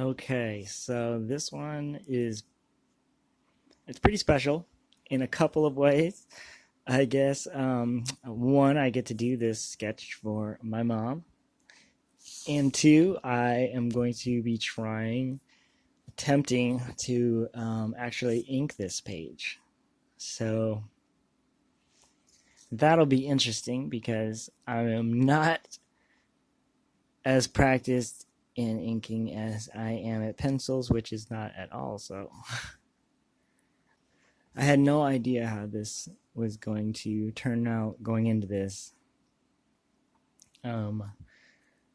Okay, so this one it's pretty special in a couple of ways. I guess one, I get to do this sketch for my mom, and two, I am going to be attempting to actually ink this page. So that'll be interesting because I am not as practiced in inking as I am at pencils, which is not at all so. I had no idea how this was going to turn out going into this. Um,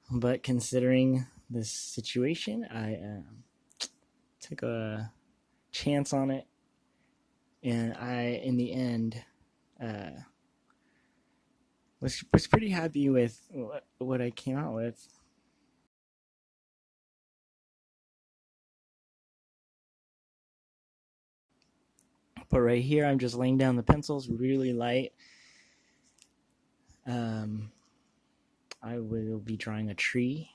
but considering this situation, I took a chance on it, and in the end, uh, was pretty happy with what I came out with. But right here, I'm just laying down the pencils really light. Um, I will be drawing a tree.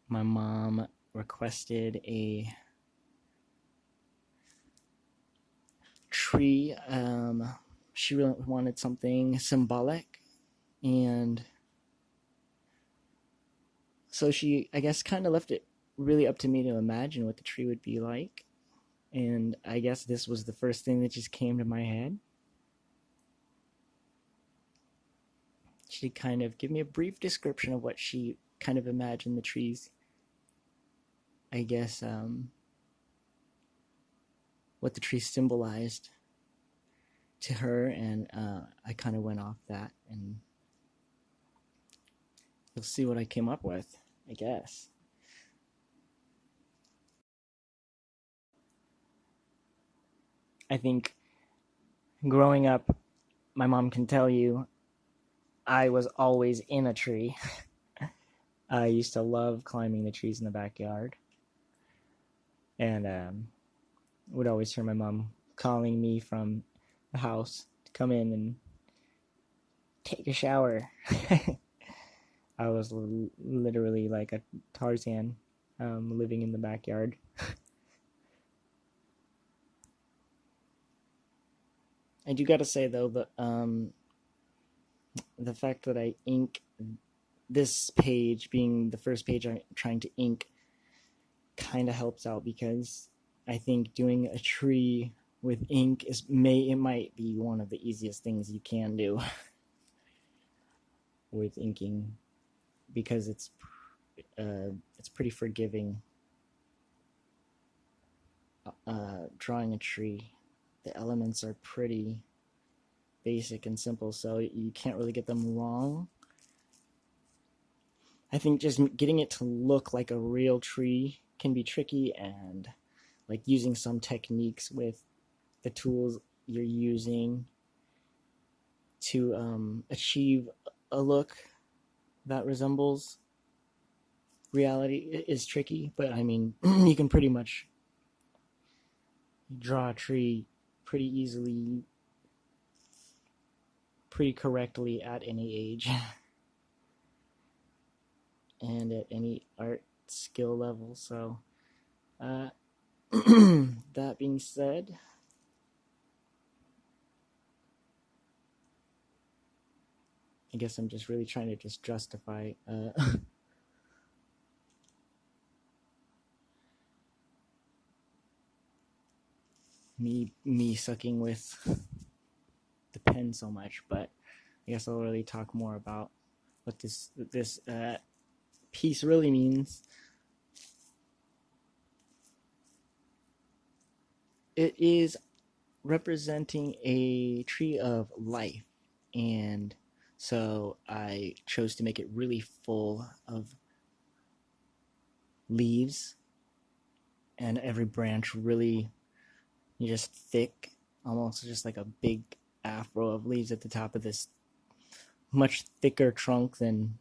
My mom requested a tree. She really wanted something symbolic, and so she, I guess, kind of left it really up to me to imagine what the tree would be like. And I guess this was the first thing that just came to my head. She kind of gave me a brief description of what she kind of imagined the trees, I guess, what the tree symbolized to her, and I kind of went off that, and you'll see what I came up with, I guess. I think growing up, my mom can tell you, I was always in a tree. I used to love climbing the trees in the backyard, and would always hear my mom calling me from the house to come in and take a shower. I was literally like a Tarzan, living in the backyard. I do gotta say though, the fact that I ink this page being the first page I'm trying to ink kind of helps out, because I think doing a tree with ink it might be one of the easiest things you can do with inking, because it's pretty forgiving. Drawing a tree, the elements are pretty basic and simple, so you can't really get them wrong. I think just getting it to look like a real tree can be tricky, and like using some techniques with the tools you're using to achieve a look that resembles reality is tricky. But I mean, you can pretty much draw a tree pretty easily, pretty correctly at any age and at any art skill level. So, that being said, I guess I'm just really trying to just justify me sucking with the pen so much. But I guess I'll really talk more about what this piece really means. It is representing a tree of life, and so I chose to make it really full of leaves, and every branch really just thick, almost just like a big afro of leaves at the top of this much thicker trunk than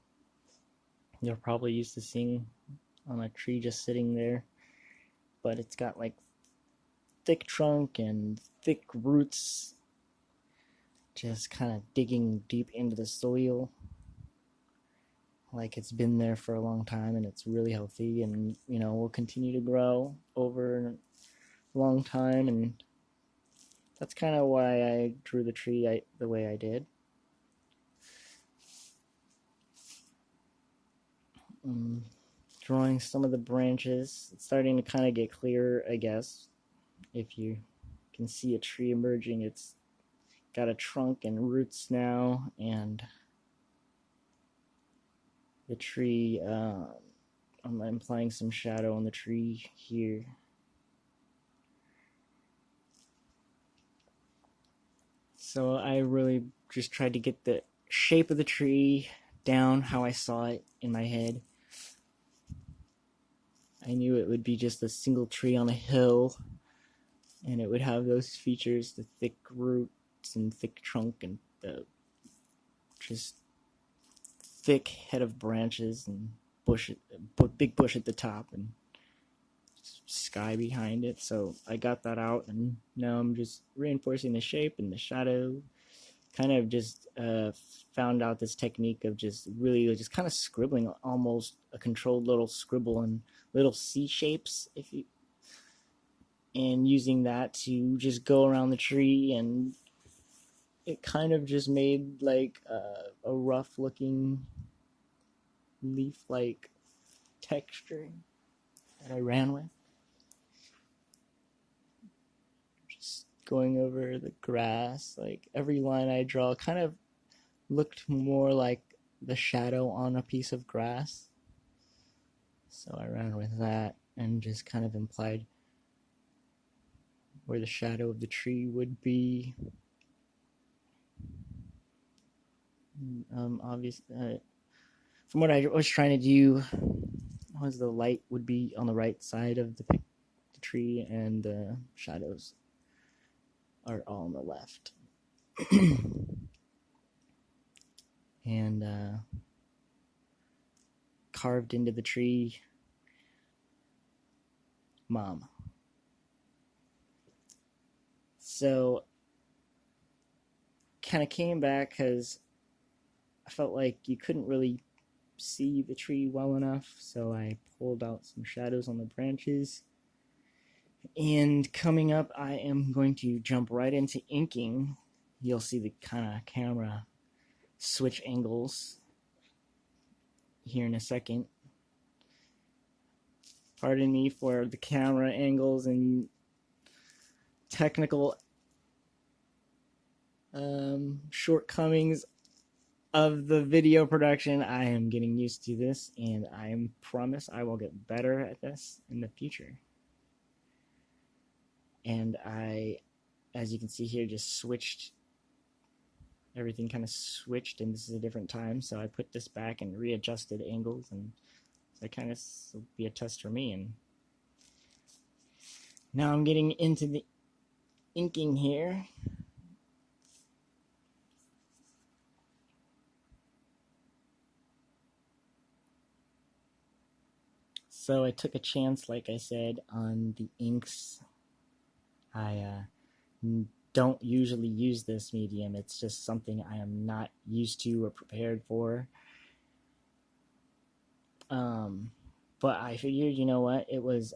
you're probably used to seeing on a tree just sitting there. But it's got like thick trunk and thick roots, just kind of digging deep into the soil. like it's been there for a long time and it's really healthy, and will continue to grow over a long time. And that's kind of why I drew the tree the way I did. Drawing some of the branches, it's starting to kind of get clearer, I guess. If you can see a tree emerging, it's got a trunk and roots now, and the tree, I'm applying some shadow on the tree here. So I really just tried to get the shape of the tree down how I saw it in my head. I knew it would be just a single tree on a hill, and it would have those features, the thick roots and thick trunk and the just thick head of branches and big bush at the top and sky behind it. So I got that out, and now I'm just reinforcing the shape and the shadow. Kind of just found out this technique of just really just kind of scribbling, almost a controlled little scribble and little C shapes, and using that to just go around the tree, and it kind of just made like a rough looking leaf like texture that I ran with. Just going over the grass, like every line I draw kind of looked more like the shadow on a piece of grass. So I ran with that and just kind of implied where the shadow of the tree would be. Obviously, from what I was trying to do, was the light would be on the right side of the tree, and the shadows are all on the left. And carved into the tree, Mom. So kind of came back because I felt like you couldn't really see the tree well enough, so I pulled out some shadows on the branches. And coming up, I am going to jump right into inking. You'll see the kind of camera switch angles here in a second. Pardon me for the camera angles and technical shortcomings of the video production. I am getting used to this, and I promise I will get better at this in the future. And I, as you can see here, just switched. Everything kind of switched, and this is a different time, so I put this back and readjusted angles, and so kind of will be a test for me. And now I'm getting into the inking here. So I took a chance, like I said, on the inks. I don't usually use this medium. It's just something I am not used to or prepared for. But I figured, you know what, it was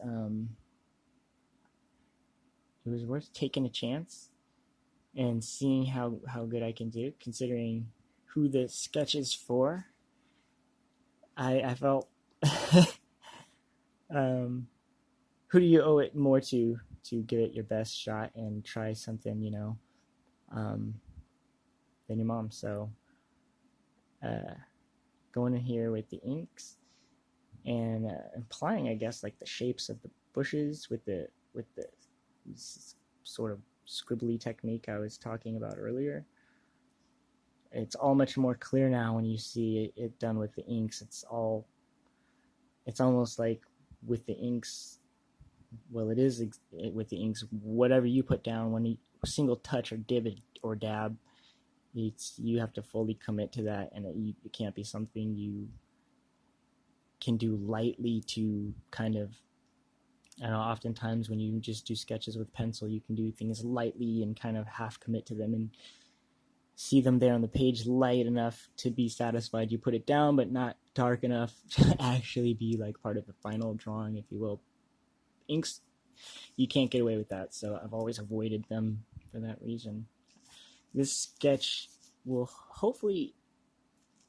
worth taking a chance and seeing how good I can do, considering who the sketch is for. I felt who do you owe it more to give it your best shot and try something, than your mom. So going in here with the inks and applying, I guess, like the shapes of the bushes with the sort of scribbly technique I was talking about earlier. It's all much more clear now when you see it done with the inks. It's almost like with the inks, well, it is with the inks, whatever you put down, when you single touch or or dab, you have to fully commit to that, and it can't be something you can do lightly to kind of, I know oftentimes when you just do sketches with pencil, you can do things lightly and kind of half commit to them, and see them there on the page light enough to be satisfied. You put it down, but not dark enough to actually be like part of the final drawing, if you will. Inks, you can't get away with that, so I've always avoided them for that reason. This sketch will hopefully,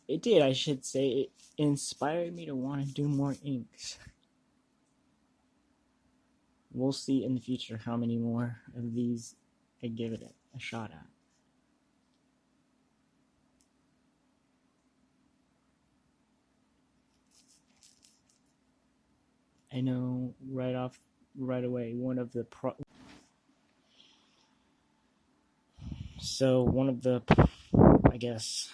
it did, I should say, it inspired me to want to do more inks. We'll see in the future how many more of these I give it a shot at. I know right away, one of the I guess,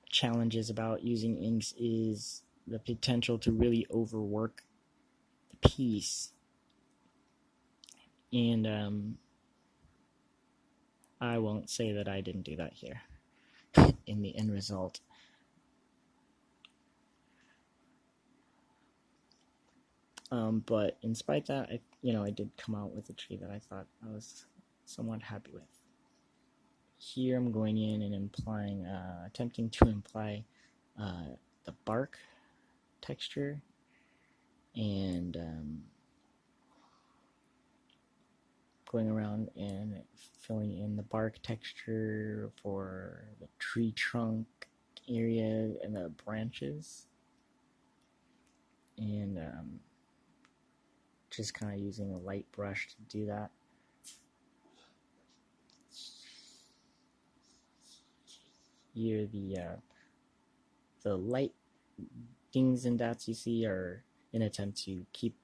challenges about using inks is the potential to really overwork the piece. And I won't say that I didn't do that here in the end result. But in spite of that, I did come out with a tree that I thought I was somewhat happy with. Here I'm going in and attempting to imply the bark texture and going around and filling in the bark texture for the tree trunk area and the branches, and just kind of using a light brush to do that. Here the light dings and dots you see are an attempt to keep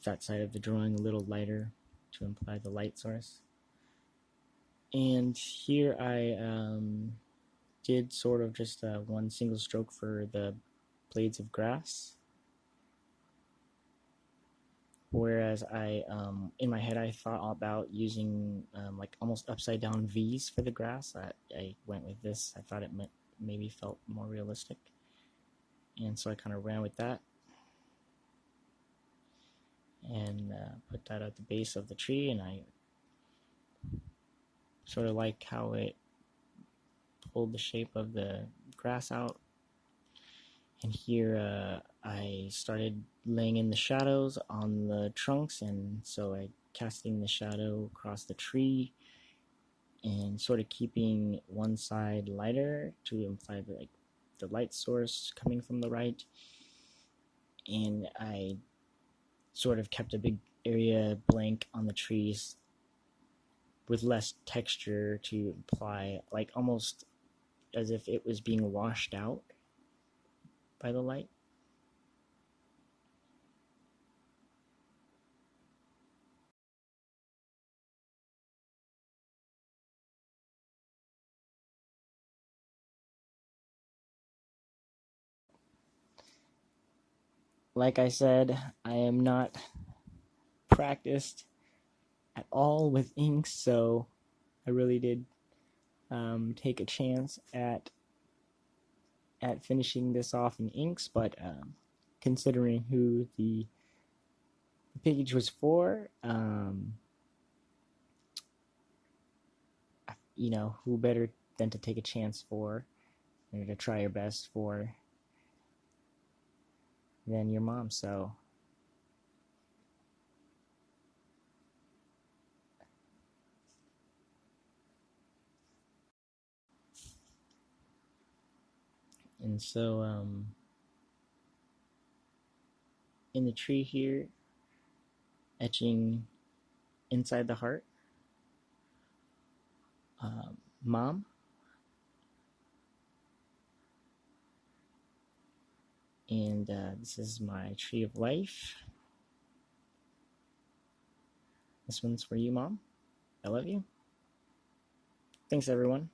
that side of the drawing a little lighter to imply the light source. And here I did sort of just one single stroke for the blades of grass, whereas I in my head I thought about using like almost upside down V's for the grass. I went with this. I thought it maybe felt more realistic, and so I kind of ran with that and put that at the base of the tree, and I sort of like how it pulled the shape of the grass out. And here I started laying in the shadows on the trunks, and so I casting the shadow across the tree and sort of keeping one side lighter to imply the light source coming from the right. And I sort of kept a big area blank on the trees with less texture to imply, like almost as if it was being washed out by the light. Like I said, I am not practiced at all with inks, so I really did take a chance at finishing this off in inks, but considering who the page was for, who better than to take a chance for, or to try your best for, than your mom. So and so in the tree here, etching inside the heart, mom. And this is my tree of life. This one's for you, Mom. I love you. Thanks, everyone.